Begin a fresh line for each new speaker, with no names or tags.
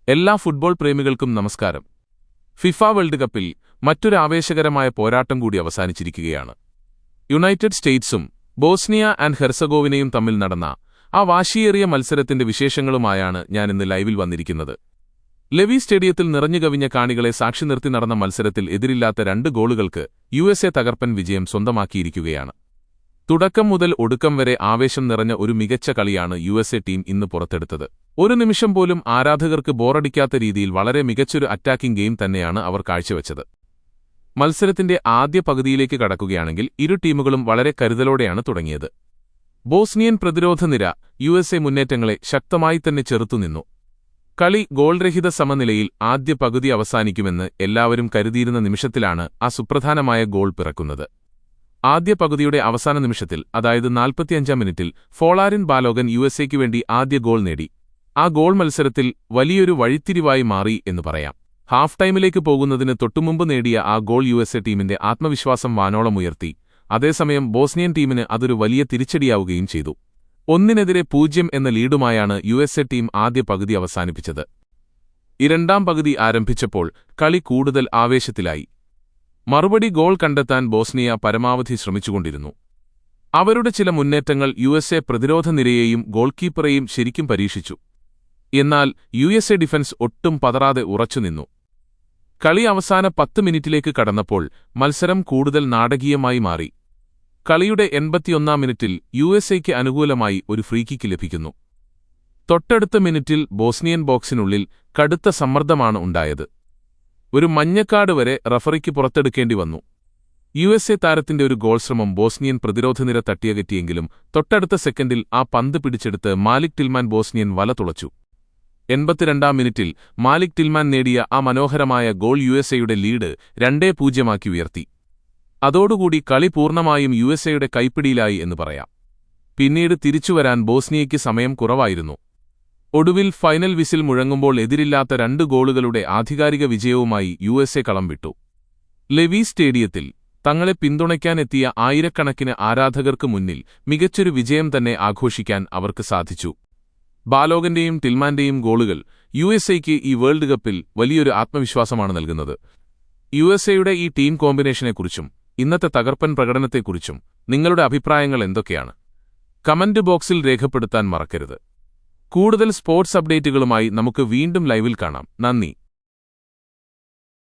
എല്ലാ ഫുട്ബോൾ പ്രേമികൾക്കും നമസ്കാരം. FIFA world കപ്പിൽ മറ്റൊരു ആവേശകരമായ പോരാട്ടം കൂടി അവസാനിച്ചിരിക്കുകയാണ്. യുണൈറ്റഡ് സ്റ്റേറ്റ്സും ബോസ്നിയ ആൻഡ് ഹെർസഗോവിനയും തമ്മിൽ നടന്ന ആ വാശിയേറിയ മത്സരത്തിന്റെ വിശേഷങ്ങളുമായാണ് ഞാനിന്ന് ലൈവിൽ വന്നിരിക്കുന്നത്. ലെവി സ്റ്റേഡിയത്തിൽ നിറഞ്ഞുകവിഞ്ഞ കാണികളെ സാക്ഷി നിർത്തി നടന്ന മത്സരത്തിൽ എതിരില്ലാത്ത 2 ഗോളുകൾക്ക് യുഎസ്എ തകർപ്പൻ വിജയം സ്വന്തമാക്കിയിരിക്കുകയാണ്. തുടക്കം മുതൽ ഒടുക്കം വരെ ആവേശം നിറഞ്ഞ ഒരു മികച്ച കളിയാണ് യുഎസ്എ ടീം ഇന്ന് പുറത്തെടുത്തത്. ഒരു നിമിഷം പോലും ആരാധകർക്ക് ബോറടിക്കാത്ത രീതിയിൽ വളരെ മികച്ചൊരു അറ്റാക്കിംഗ് ഗെയിം തന്നെയാണ് അവർ കാഴ്ചവെച്ചത്. മത്സരത്തിന്റെ ആദ്യ പകുതിയിലേക്ക് കടക്കുകയാണെങ്കിൽ ഇരു ടീമുകളും വളരെ കരുതലോടെയാണ് തുടങ്ങിയത്. ബോസ്നിയൻ പ്രതിരോധനിര യുഎസ്എ മുന്നേറ്റങ്ങളെ ശക്തമായി തന്നെ ചെറുത്തുനിന്നു. കളി ഗോൾരഹിത സമനിലയിൽ ആദ്യ പകുതി അവസാനിക്കുമെന്ന് എല്ലാവരും കരുതിയിരുന്ന നിമിഷത്തിലാണ് ആ സുപ്രധാനമായ ഗോൾ പിറക്കുന്നത്. ആദ്യ പകുതിയുടെ അവസാന നിമിഷത്തിൽ, അതായത് 45-ാം മിനിറ്റിൽ ഫോളാരിൻ ബാലോഗൻ യുഎസ്എയ്ക്കു വേണ്ടി ആദ്യ ഗോൾ നേടി. ആ ഗോൾ മത്സരത്തിൽ വലിയൊരു വഴിത്തിരിവായി മാറി എന്ന് പറയാം. ഹാഫ് ടൈമിലേക്ക് പോകുന്നതിന് തൊട്ടുമുമ്പ് നേടിയ ആ ഗോൾ യുഎസ്എ ടീമിന്റെ ആത്മവിശ്വാസം വാനോളമുയർത്തി. അതേസമയം ബോസ്നിയൻ ടീമിന് അതൊരു വലിയ തിരിച്ചടിയാവുകയും ചെയ്തു. 1-0 എന്ന ലീഡുമായാണ് യുഎസ്എ ടീം ആദ്യ പകുതി അവസാനിപ്പിച്ചത്. രണ്ടാം പകുതി ആരംഭിച്ചപ്പോൾ കളി കൂടുതൽ ആവേശത്തിലായി. മറുപടി ഗോൾ കണ്ടെത്താൻ ബോസ്നിയ പരമാവധി ശ്രമിച്ചുകൊണ്ടിരുന്നു. അവരുടെ ചില മുന്നേറ്റങ്ങൾ യുഎസ്എ പ്രതിരോധ നിരയെയും ഗോൾകീപ്പറെയും ശരിക്കും പരീക്ഷിച്ചു. എന്നാൽ യുഎസ്എ ഡിഫൻസ് ഒട്ടും പതറാതെ ഉറച്ചുനിന്നു. കളി അവസാന 10 മിനിറ്റിലേക്ക് കടന്നപ്പോൾ മത്സരം കൂടുതൽ നാടകീയമായി മാറി. കളിയുടെ 81-ാം മിനിറ്റിൽ യുഎസ്എയ്ക്ക് അനുകൂലമായി ഒരു ഫ്രീകിക്ക് ലഭിക്കുന്നു. തൊട്ടടുത്ത മിനിറ്റിൽ ബോസ്നിയൻ ബോക്സിനുള്ളിൽ കടുത്ത സമ്മർദ്ദമാണ് ഉണ്ടായത്. ഒരു മഞ്ഞക്കാട് വരെ റഫറിക്ക് പുറത്തെടുക്കേണ്ടി വന്നു. യുഎസ്എ താരത്തിന്റെ ഒരു ഗോൾ ശ്രമം ബോസ്നിയൻ പ്രതിരോധനിര തട്ടിയകറ്റിയെങ്കിലും തൊട്ടടുത്ത സെക്കൻഡിൽ ആ പന്ത് പിടിച്ചെടുത്ത് മാലിക് ടിൽമാൻ ബോസ്നിയൻ വല തുളച്ചു. 82-ാം മിനിറ്റിൽ മാലിക് ടിൽമാൻ നേടിയ ആ മനോഹരമായ ഗോൾ യുഎസ്എയുടെ ലീഡ് 2-0 ഉയർത്തി. അതോടുകൂടി കളി പൂർണ്ണമായും യുഎസ്എയുടെ കൈപ്പിടിയിലായി എന്ന് പറയാം. പിന്നീട് തിരിച്ചുവരാൻ ബോസ്നിയയ്ക്ക് സമയം കുറവായിരുന്നു. ഒടുവിൽ ഫൈനൽ വിസിൽ മുഴങ്ങുമ്പോൾ എതിരില്ലാത്ത 2 ഗോളുകളുടെ ആധികാരിക വിജയവുമായി യുഎസ്എ കളം വിട്ടു. ലെവി സ്റ്റേഡിയത്തിൽ തങ്ങളെ പിന്തുണയ്ക്കാനെത്തിയ ആയിരക്കണക്കിന് ആരാധകർക്ക് മുന്നിൽ മികച്ചൊരു വിജയം തന്നെ ആഘോഷിക്കാൻ അവർക്ക് സാധിച്ചു. ബാലോഗന്റെയും ടിൽമാന്റെയും ഗോളുകൾ യുഎസ്എയ്ക്ക് ഈ വേൾഡ് കപ്പിൽ വലിയൊരു ആത്മവിശ്വാസമാണ് നൽകുന്നത്. യുഎസ്എയുടെ ഈ ടീം കോമ്പിനേഷനെക്കുറിച്ചും ഇന്നത്തെ തകർപ്പൻ പ്രകടനത്തെക്കുറിച്ചും നിങ്ങളുടെ അഭിപ്രായങ്ങൾ എന്തൊക്കെയാണ്? കമന്റ് ബോക്സിൽ രേഖപ്പെടുത്താൻ മറക്കരുത്. കൂടുതൽ സ്പോർട്സ് അപ്ഡേറ്റുകളുമായി നമുക്ക് വീണ്ടും ലൈവിൽ കാണാം. നന്ദി.